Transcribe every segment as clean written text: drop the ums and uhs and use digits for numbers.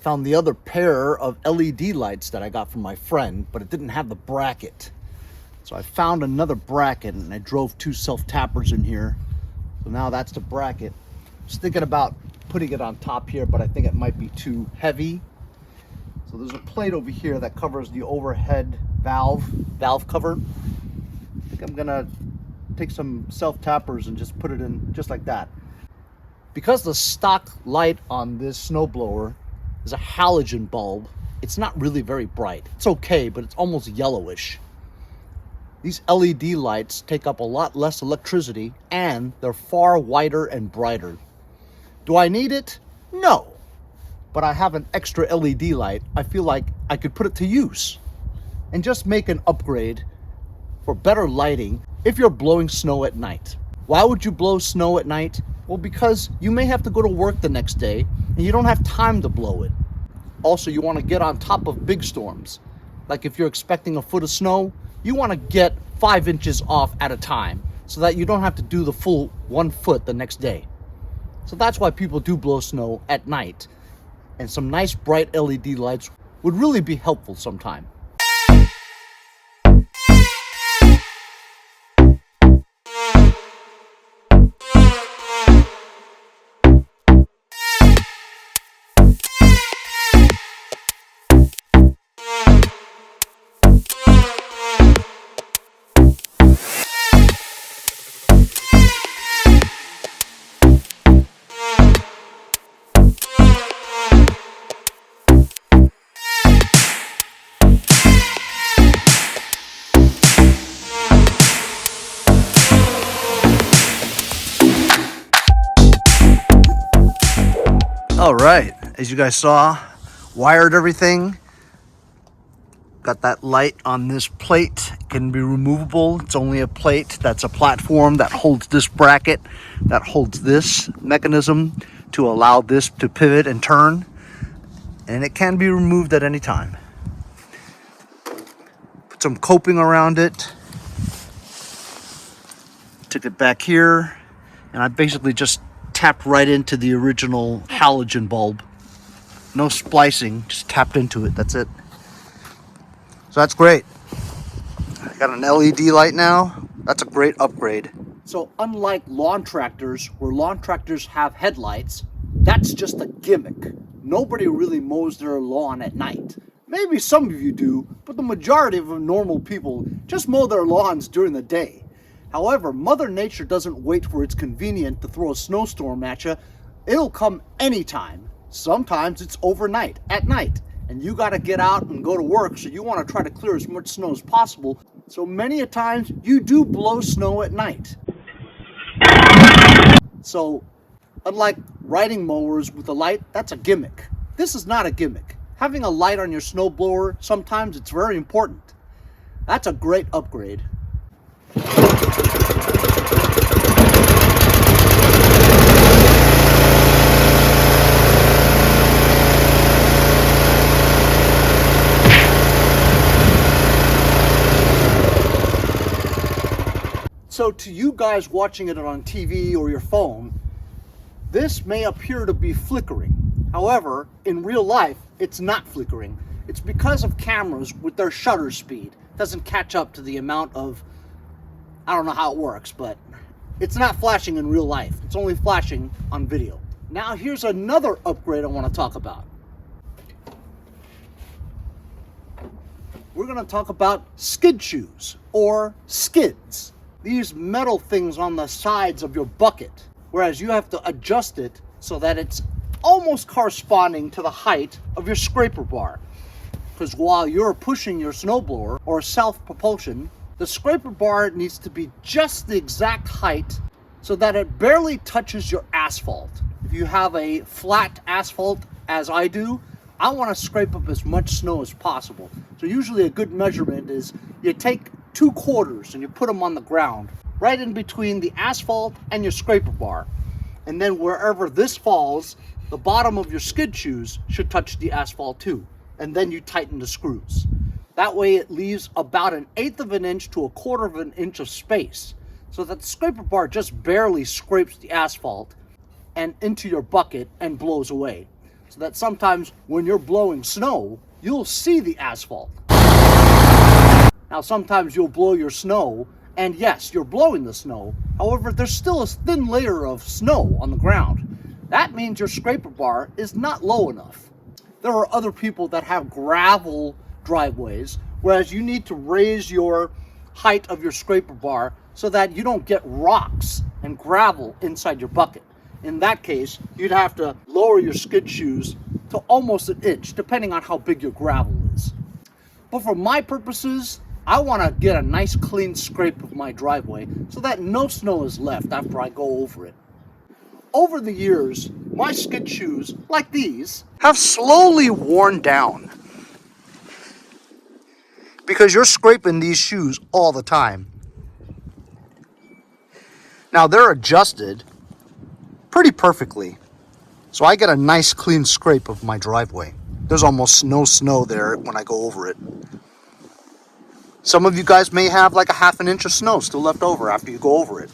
found the other pair of LED lights that I got from my friend, but it didn't have the bracket. So I found another bracket and I drove 2 self-tappers in here. So now that's the bracket. I was thinking about putting it on top here, but I think it might be too heavy. So there's a plate over here that covers the overhead valve cover. I think I'm gonna take some self-tappers and just put it in just like that. Because the stock light on this snowblower is a halogen bulb, it's not really very bright. It's okay, but it's almost yellowish. These LED lights take up a lot less electricity and they're far wider and brighter. Do I need it? No. But I have an extra LED light. I feel like I could put it to use and just make an upgrade for better lighting if you're blowing snow at night. Why would you blow snow at night? Well, because you may have to go to work the next day and you don't have time to blow it. Also, you want to get on top of big storms. Like if you're expecting a foot of snow, you want to get 5 inches off at a time so that you don't have to do the full 1 foot the next day. So that's why people do blow snow at night. And some nice bright LED lights would really be helpful sometime. All right, as you guys saw, wired everything. Got that light on this plate. It can be removable. It's only a plate. That's a platform that holds this bracket, that holds this mechanism to allow this to pivot and turn. And it can be removed at any time. Put some coping around it. Took it back here, and I basically just tapped right into the original halogen bulb. No splicing, just tapped into it, that's it. So that's great. I got an LED light now. That's a great upgrade. So unlike lawn tractors, where lawn tractors have headlights, that's just a gimmick. Nobody really mows their lawn at night. Maybe some of you do, but the majority of normal people just mow their lawns during the day. However, Mother Nature doesn't wait for it's convenient to throw a snowstorm at you. It'll come anytime. Sometimes it's overnight, at night, and you got to get out and go to work, so you want to try to clear as much snow as possible. So many a times you do blow snow at night. So unlike riding mowers with a light, that's a gimmick. This is not a gimmick. Having a light on your snowblower, sometimes it's very important. That's a great upgrade. So to you guys watching it on TV or your phone, this may appear to be flickering. However, in real life, it's not flickering. It's because of cameras with their shutter speed. It doesn't catch up to the amount of, I don't know how it works, but it's not flashing in real life. It's only flashing on video. Now here's another upgrade I want to talk about. We're going to talk about skid shoes, or skids. These metal things on the sides of your bucket, whereas you have to adjust it so that it's almost corresponding to the height of your scraper bar. Because while you're pushing your snowblower or self-propulsion, the scraper bar needs to be just the exact height so that it barely touches your asphalt. If you have a flat asphalt, as I do, I want to scrape up as much snow as possible. So usually a good measurement is you take 2 quarters and you put them on the ground, right in between the asphalt and your scraper bar. And then wherever this falls, the bottom of your skid shoes should touch the asphalt too. And then you tighten the screws. That way it leaves about 1/8 of an inch to 1/4 of an inch of space, so that the scraper bar just barely scrapes the asphalt and into your bucket and blows away. so that sometimes when you're blowing snow, you'll see the asphalt. Now sometimes you'll blow your snow, and yes, you're blowing the snow. However, there's still a thin layer of snow on the ground. That means your scraper bar is not low enough. There are other people that have gravel driveways, whereas you need to raise your height of your scraper bar so that you don't get rocks and gravel inside your bucket. In that case, you'd have to lower your skid shoes to almost an inch, depending on how big your gravel is. But for my purposes, I want to get a nice clean scrape of my driveway so that no snow is left after I go over it. Over the years, my skid shoes, like these, have slowly worn down because you're scraping these shoes all the time. Now they're adjusted pretty perfectly, so I get a nice clean scrape of my driveway. There's almost no snow there when I go over it. Some of you guys may have like a half an inch of snow still left over after you go over it.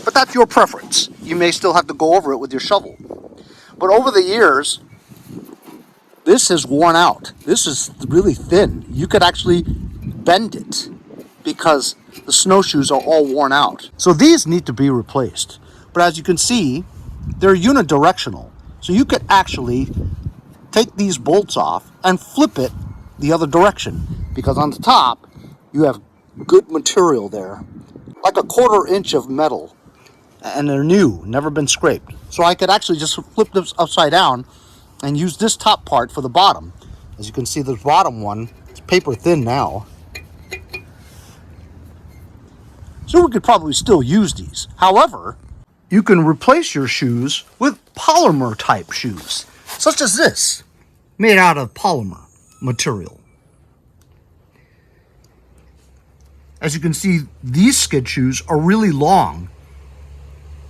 But that's your preference. You may still have to go over it with your shovel. But over the years, this has worn out. This is really thin. You could actually bend it because the snowshoes are all worn out. So these need to be replaced. But as you can see, they're unidirectional. So you could actually take these bolts off and flip it the other direction, because on the top, you have good material there, like a 1/4 inch of metal, and they're new, never been scraped. So I could actually just flip this upside down and use this top part for the bottom. As you can see, the bottom one is paper thin now. So we could probably still use these. However, you can replace your shoes with polymer type shoes, such as this, made out of polymer material. As you can see, these skid shoes are really long,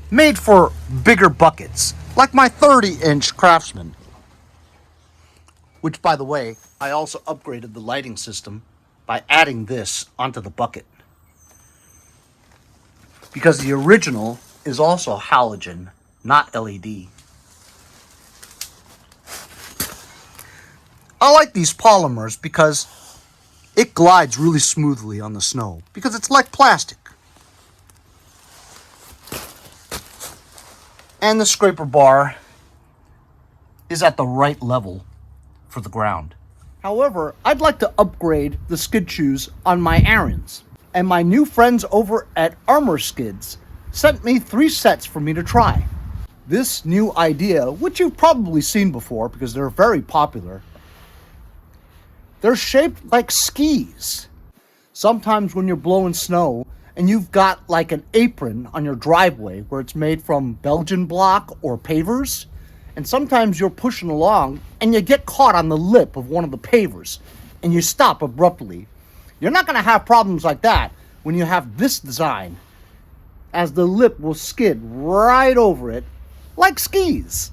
made for bigger buckets, like my 30-inch Craftsman. Which, by the way, I also upgraded the lighting system by adding this onto the bucket, because the original is also halogen, not LED. I like these polymers because it glides really smoothly on the snow, because it's like plastic. And the scraper bar is at the right level for the ground. However, I'd like to upgrade the skid shoes on my errands. And my new friends over at ArmorSkids sent me 3 sets for me to try. This new idea, which you've probably seen before because they're very popular, they're shaped like skis. Sometimes when you're blowing snow and you've got like an apron on your driveway where it's made from Belgian block or pavers, and sometimes you're pushing along and you get caught on the lip of one of the pavers and you stop abruptly. You're not going to have problems like that when you have this design, as the lip will skid right over it like skis.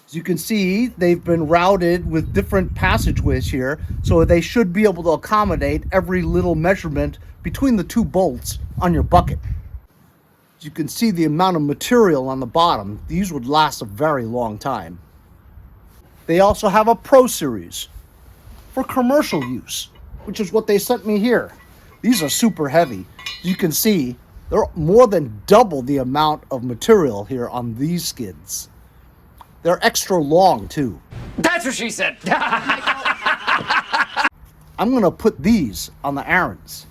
As you can see, they've been routed with different passageways here, so they should be able to accommodate every little measurement between the 2 bolts on your bucket. As you can see the amount of material on the bottom, these would last a very long time. They also have a Pro Series for commercial use, which is what they sent me here. These are super heavy. As you can see, they're more than double the amount of material here on these skids. They're extra long too. That's what she said. I'm going to put these on the errands.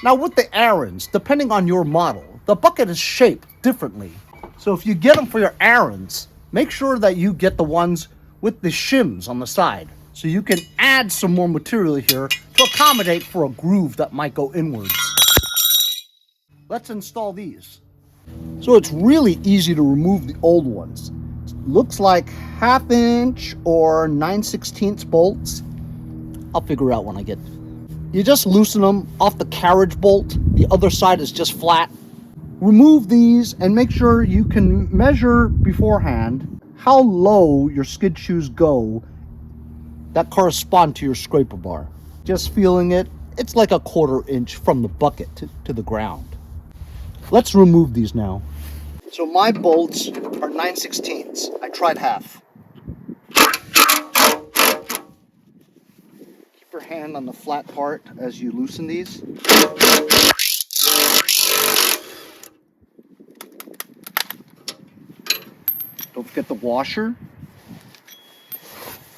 Now with the errands, depending on your model, the bucket is shaped differently. So if you get them for your errands, make sure that you get the ones with the shims on the side, so you can add some more material here to accommodate for a groove that might go inwards. Let's install these. So it's really easy to remove the old ones. Looks like 1/2 inch or 9/16 bolts. I'll figure out when I get. You just loosen them off the carriage bolt. The other side is just flat. Remove these and make sure you can measure beforehand how low your skid shoes go that correspond to your scraper bar. Just feeling it, it's like a 1/4 inch from the bucket to the ground. Let's remove these now. So my bolts are 9/16. I tried half. your hand on the flat part as you loosen these. Don't forget the washer.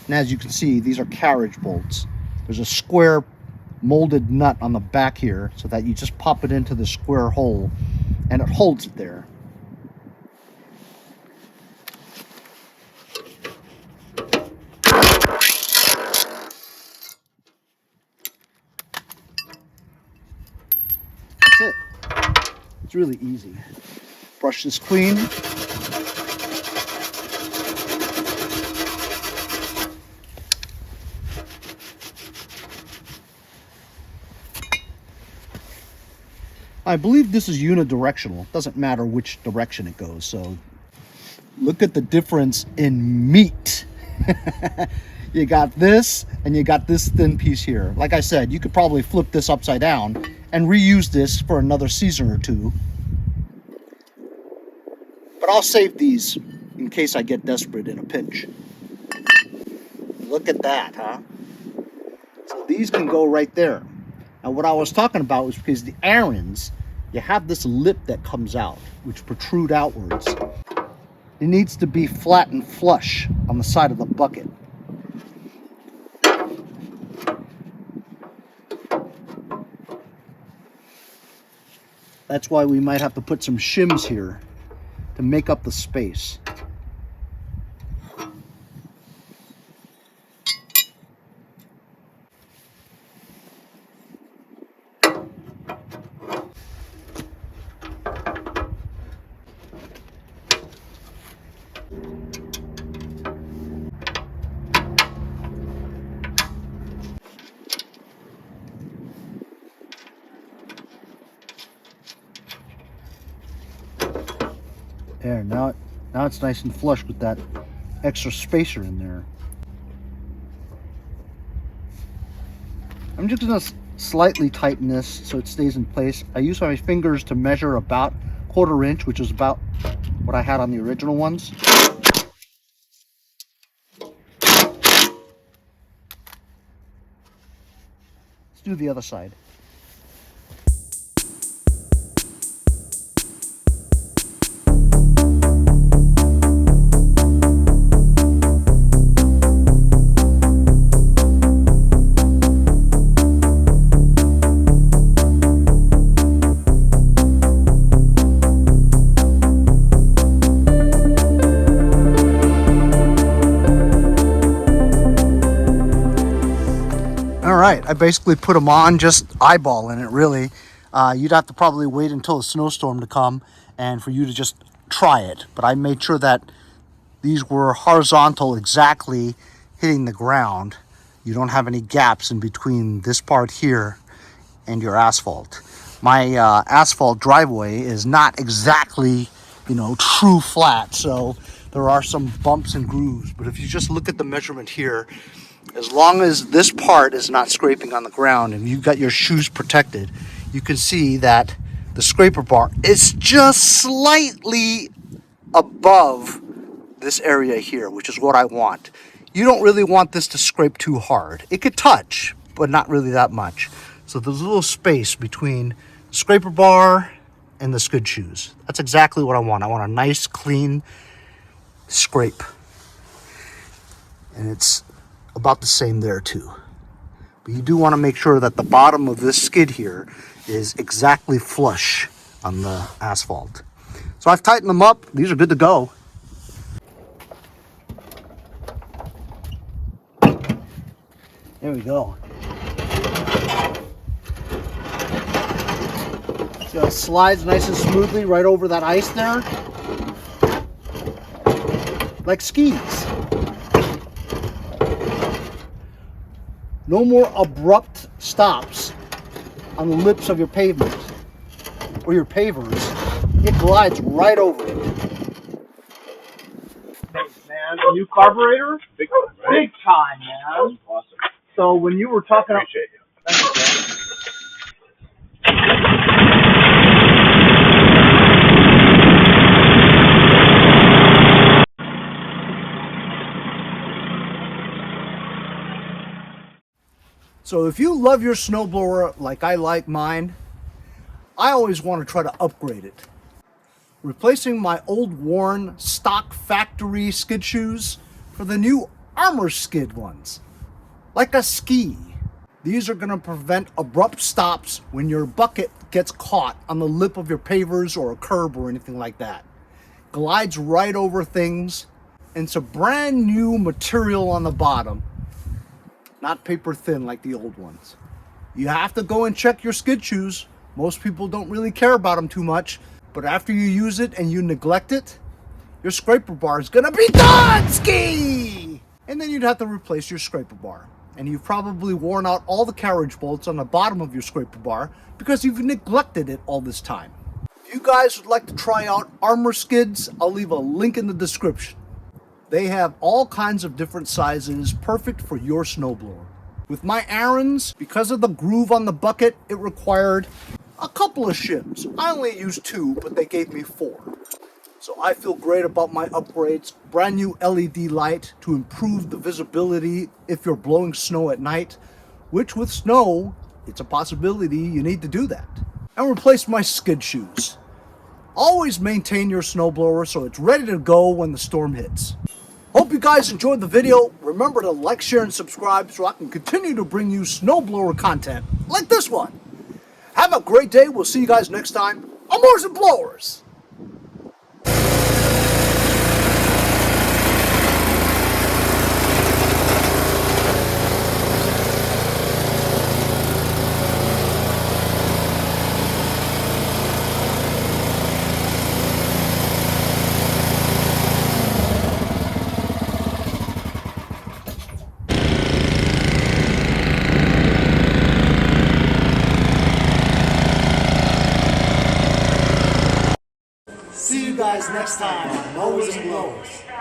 And as you can see, these are carriage bolts. There's a square molded nut on the back here so that you just pop it into the square hole and it holds it there. That's it. It's really easy. Brush this clean. I believe this is unidirectional. It doesn't matter which direction it goes. So look at the difference in meat. You got this and you got this thin piece here. Like I said, you could probably flip this upside down and reuse this for another season or two. But I'll save these in case I get desperate in a pinch. Look at that, huh? So these can go right there. And what I was talking about was because the Aaron's, you have this lip that comes out, which protrude outwards. It needs to be flat and flush on the side of the bucket. That's why we might have to put some shims here to make up the space. There, now it's nice and flush with that extra spacer in there. I'm just gonna slightly tighten this so it stays in place. I use my fingers to measure about 1/4 inch, which is about what I had on the original ones. Let's do the other side. Right, I basically put them on just eyeballing it, really. You'd have to probably wait until a snowstorm to come and for you to just try it. But I made sure that these were horizontal, exactly hitting the ground. You don't have any gaps in between this part here and your asphalt. My asphalt driveway is not exactly, true flat, so there are some bumps and grooves. But if you just look at the measurement here, as long as this part is not scraping on the ground and you've got your shoes protected, you can see that the scraper bar is just slightly above this area here, which is what I want. You don't really want this to scrape too hard. It could touch, but not really that much. So there's a little space between the scraper bar and the skid shoes. That's exactly what I want. I want a nice, clean scrape. And it's about the same there too. But you do want to make sure that the bottom of this skid here is exactly flush on the asphalt. So I've tightened them up. These are good to go. There we go. See how it slides nice and smoothly right over that ice there? Like skis. No more abrupt stops on the lips of your pavement or your pavers. It glides right over it. Thanks, man. The new carburetor? Big time, right? Big time, man. Awesome. So when you were talking... Appreciate you. Thanks, man. So if you love your snowblower like I like mine, I always want to try to upgrade it. Replacing my old worn stock factory skid shoes for the new ArmorSkid ones, like a ski. These are going to prevent abrupt stops when your bucket gets caught on the lip of your pavers or a curb or anything like that. Glides right over things, and it's a brand new material on the bottom, not paper thin like the old ones. You have to go and check your skid shoes. Most people don't really care about them too much, but after you use it and you neglect it, your scraper bar is gonna be done, ski! And then you'd have to replace your scraper bar. And you've probably worn out all the carriage bolts on the bottom of your scraper bar because you've neglected it all this time. If you guys would like to try out ArmorSkids, I'll leave a link in the description. They have all kinds of different sizes, perfect for your snowblower. With my Aaron's, because of the groove on the bucket, it required a couple of shims. I only used 2, but they gave me 4. So I feel great about my upgrades. Brand new LED light to improve the visibility if you're blowing snow at night, which with snow, it's a possibility you need to do that. And replace my skid shoes. Always maintain your snowblower so it's ready to go when the storm hits. Hope you guys enjoyed the video. Remember to like, share, and subscribe so I can continue to bring you snowblower content like this one. Have a great day. We'll see you guys next time on Mowers and Blowers. See you guys next time on Mowers and Blowers.